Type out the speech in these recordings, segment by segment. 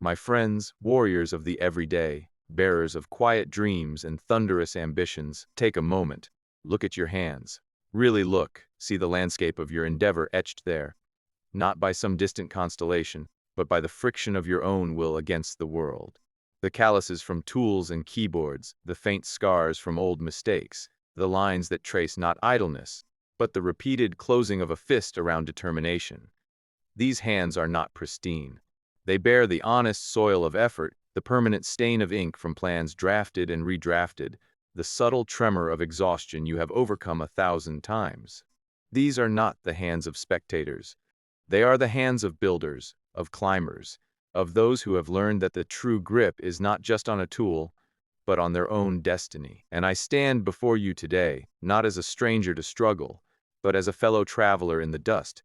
My friends, warriors of the everyday, bearers of quiet dreams and thunderous ambitions, take a moment. Look at your hands. Really look, see the landscape of your endeavor etched there, not by some distant constellation, but by the friction of your own will against the world. The calluses from tools and keyboards, the faint scars from old mistakes, the lines that trace not idleness, but the repeated closing of a fist around determination. These hands are not pristine. They bear the honest soil of effort, the permanent stain of ink from plans drafted and redrafted, the subtle tremor of exhaustion you have overcome 1,000 times. These are not the hands of spectators. They are the hands of builders, of climbers, of those who have learned that the true grip is not just on a tool, but on their own destiny. And I stand before you today, not as a stranger to struggle, but as a fellow traveler in the dust,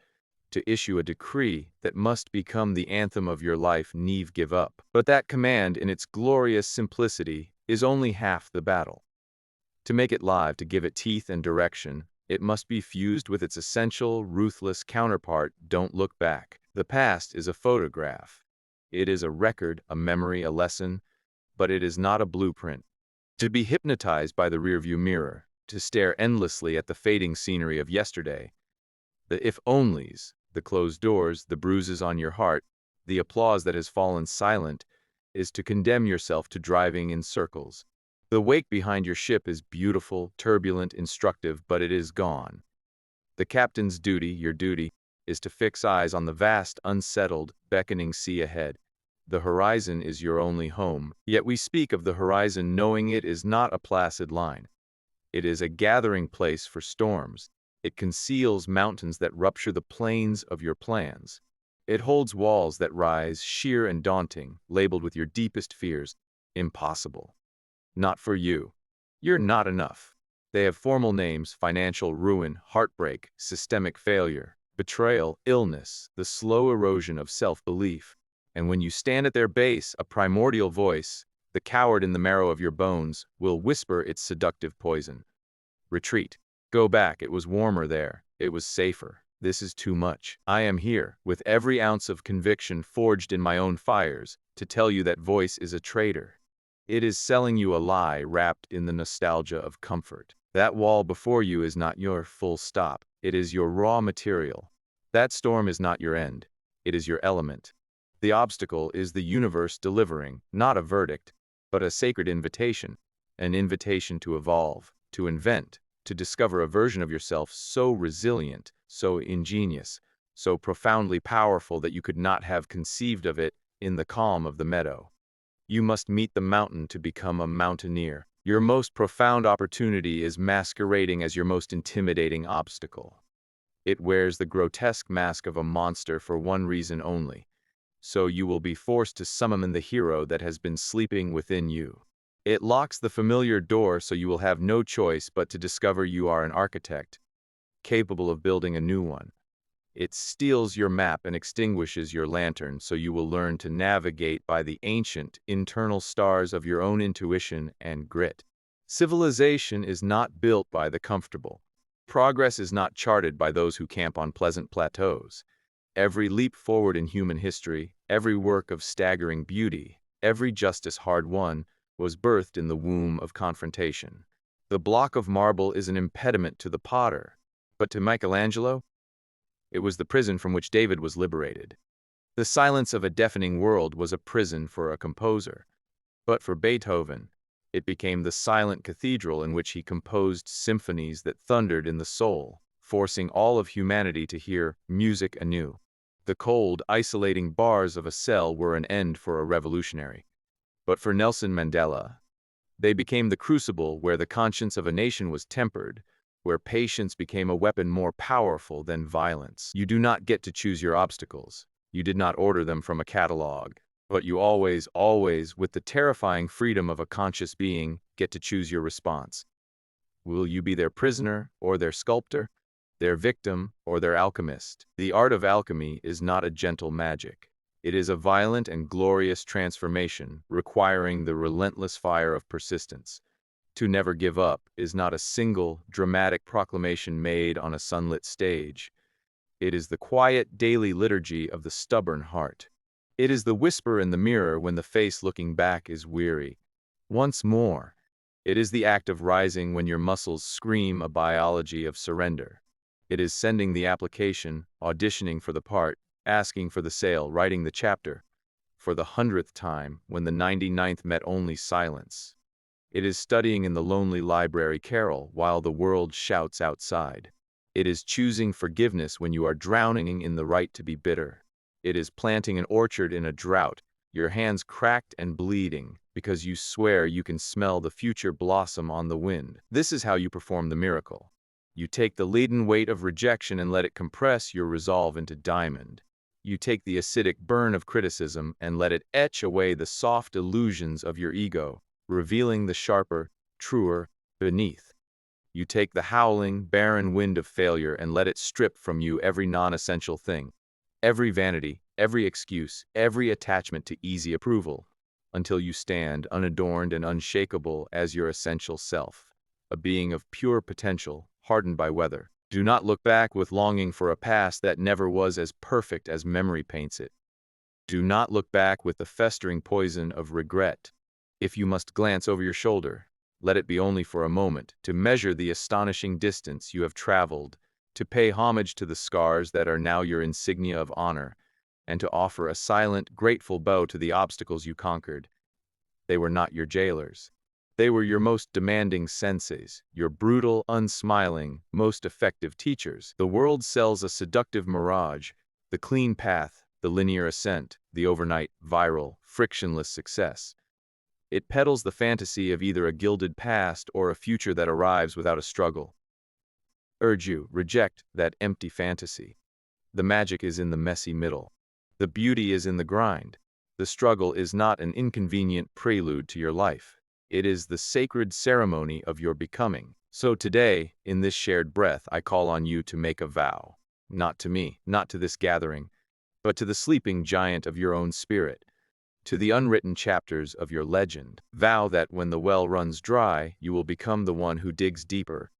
to issue a decree that must become the anthem of your life. Never give up. But that command, in its glorious simplicity, is only half the battle. To make it live, to give it teeth and direction, it must be fused with its essential, ruthless counterpart. Don't look back. The past is a photograph. It is a record, a memory, a lesson, but it is not a blueprint. To be hypnotized by the rearview mirror, to stare endlessly at the fading scenery of yesterday, the if-onlys, the closed doors, the bruises on your heart, the applause that has fallen silent, is to condemn yourself to driving in circles. The wake behind your ship is beautiful, turbulent, instructive, but it is gone. The captain's duty, your duty, is to fix eyes on the vast, unsettled, beckoning sea ahead. The horizon is your only home, yet we speak of the horizon knowing it is not a placid line. It is a gathering place for storms. It conceals mountains that rupture the plains of your plans. It holds walls that rise, sheer and daunting, labeled with your deepest fears. Impossible. Not for you. You're not enough. They have formal names: financial ruin, heartbreak, systemic failure, betrayal, illness, the slow erosion of self-belief. And when you stand at their base, a primordial voice, the coward in the marrow of your bones, will whisper its seductive poison. Retreat. Go back. It was warmer there. It was safer. This is too much. I am here, with every ounce of conviction forged in my own fires, to tell you that voice is a traitor. It is selling you a lie wrapped in the nostalgia of comfort. That wall before you is not your full stop. It is your raw material. That storm is not your end. It is your element. The obstacle is the universe delivering, not a verdict, but a sacred invitation. An invitation to evolve, to invent, to discover a version of yourself so resilient, so ingenious, so profoundly powerful that you could not have conceived of it in the calm of the meadow. You must meet the mountain to become a mountaineer. Your most profound opportunity is masquerading as your most intimidating obstacle. It wears the grotesque mask of a monster for one reason only. So you will be forced to summon the hero that has been sleeping within you. It locks the familiar door, so you will have no choice but to discover you are an architect, capable of building a new one. It steals your map and extinguishes your lantern, so you will learn to navigate by the ancient, internal stars of your own intuition and grit. Civilization is not built by the comfortable. Progress is not charted by those who camp on pleasant plateaus. Every leap forward in human history, every work of staggering beauty, every justice hard won, was birthed in the womb of confrontation. The block of marble is an impediment to the potter, but to Michelangelo, it was the prison from which David was liberated. The silence of a deafening world was a prison for a composer. But for Beethoven, it became the silent cathedral in which he composed symphonies that thundered in the soul, forcing all of humanity to hear music anew. The cold, isolating bars of a cell were an end for a revolutionary. But for Nelson Mandela, they became the crucible where the conscience of a nation was tempered, where patience became a weapon more powerful than violence. You do not get to choose your obstacles. You did not order them from a catalog. But you always, with the terrifying freedom of a conscious being, get to choose your response. Will you be their prisoner or their sculptor, their victim or their alchemist? The art of alchemy is not a gentle magic. It is a violent and glorious transformation, requiring the relentless fire of persistence. To never give up is not a single, dramatic proclamation made on a sunlit stage. It is the quiet, daily liturgy of the stubborn heart. It is the whisper in the mirror when the face looking back is weary. Once more, it is the act of rising when your muscles scream a biology of surrender. It is sending the application, auditioning for the part, asking for the sale, writing the chapter, for the 100th time when the 99th met only silence. It is studying in the lonely library carrel while the world shouts outside. It is choosing forgiveness when you are drowning in the right to be bitter. It is planting an orchard in a drought, your hands cracked and bleeding, because you swear you can smell the future blossom on the wind. This is how you perform the miracle. You take the leaden weight of rejection and let it compress your resolve into diamond. You take the acidic burn of criticism and let it etch away the soft illusions of your ego, revealing the sharper, truer, beneath. You take the howling, barren wind of failure and let it strip from you every non-essential thing, every vanity, every excuse, every attachment to easy approval, until you stand unadorned and unshakable as your essential self, a being of pure potential, hardened by weather. Do not look back with longing for a past that never was as perfect as memory paints it. Do not look back with the festering poison of regret. If you must glance over your shoulder, let it be only for a moment, to measure the astonishing distance you have traveled, to pay homage to the scars that are now your insignia of honor, and to offer a silent, grateful bow to the obstacles you conquered. They were not your jailers. They were your most demanding senseis, your brutal, unsmiling, most effective teachers. The world sells a seductive mirage, the clean path, the linear ascent, the overnight, viral, frictionless success. It peddles the fantasy of either a gilded past or a future that arrives without a struggle. Urge you, reject that empty fantasy. The magic is in the messy middle. The beauty is in the grind. The struggle is not an inconvenient prelude to your life. It is the sacred ceremony of your becoming. So today, in this shared breath, I call on you to make a vow. Not to me, not to this gathering, but to the sleeping giant of your own spirit, to the unwritten chapters of your legend. Vow that when the well runs dry, you will become the one who digs deeper,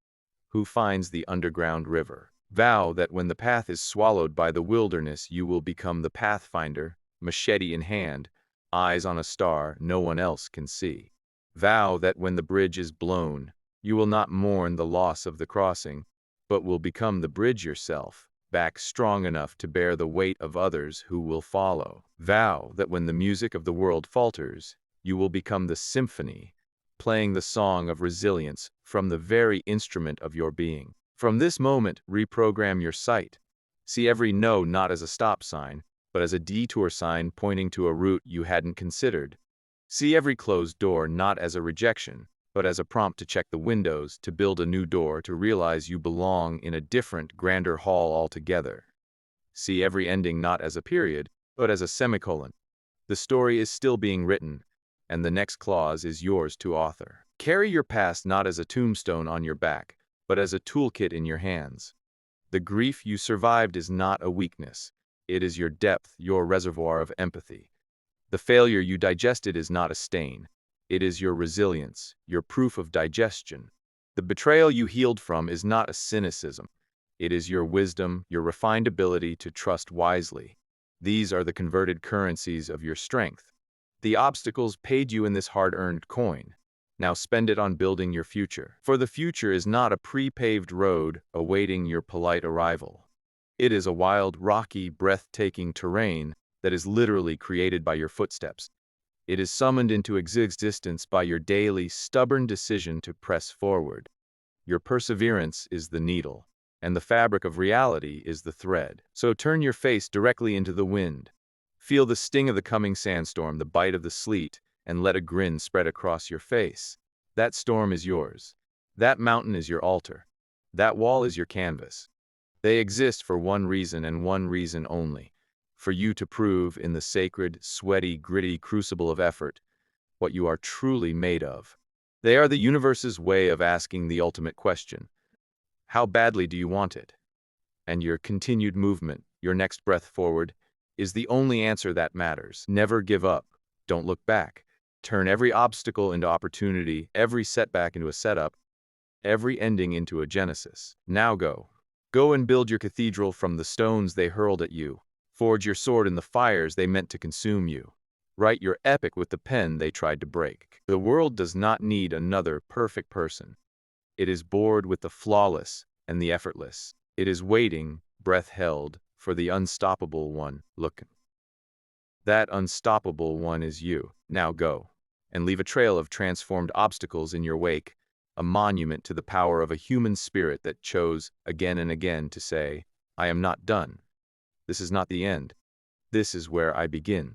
who finds the underground river. Vow that when the path is swallowed by the wilderness, you will become the pathfinder, machete in hand, eyes on a star no one else can see. Vow that when the bridge is blown, you will not mourn the loss of the crossing, but will become the bridge yourself, back strong enough to bear the weight of others who will follow. Vow that when the music of the world falters, you will become the symphony, playing the song of resilience from the very instrument of your being. From this moment, reprogram your sight. See every no not as a stop sign, but as a detour sign pointing to a route you hadn't considered. See every closed door not as a rejection, but as a prompt to check the windows, to build a new door, to realize you belong in a different, grander hall altogether. See every ending not as a period, but as a semicolon. The story is still being written, and the next clause is yours to author. Carry your past not as a tombstone on your back, but as a toolkit in your hands. The grief you survived is not a weakness. It is your depth, your reservoir of empathy. The failure you digested is not a stain. It is your resilience, your proof of digestion. The betrayal you healed from is not a cynicism. It is your wisdom, your refined ability to trust wisely. These are the converted currencies of your strength. The obstacles paid you in this hard-earned coin. Now spend it on building your future. For the future is not a pre-paved road awaiting your polite arrival. It is a wild, rocky, breathtaking terrain that is literally created by your footsteps. It is summoned into existence by your daily, stubborn decision to press forward. Your perseverance is the needle, and the fabric of reality is the thread. So turn your face directly into the wind. Feel the sting of the coming sandstorm, the bite of the sleet, and let a grin spread across your face. That storm is yours. That mountain is your altar. That wall is your canvas. They exist for one reason and one reason only: for you to prove in the sacred, sweaty, gritty crucible of effort what you are truly made of. They are the universe's way of asking the ultimate question: how badly do you want it? And your continued movement, your next breath forward, is the only answer that matters. Never give up. Don't look back. Turn every obstacle into opportunity, every setback into a setup, every ending into a genesis. Now go. Go and build your cathedral from the stones they hurled at you. Forge your sword in the fires they meant to consume you. Write your epic with the pen they tried to break. The world does not need another perfect person. It is bored with the flawless and the effortless. It is waiting, breath held, for the unstoppable one. Look. That unstoppable one is you. Now go. And leave a trail of transformed obstacles in your wake, a monument to the power of a human spirit that chose again and again to say, I am not done. This is not the end. This is where I begin.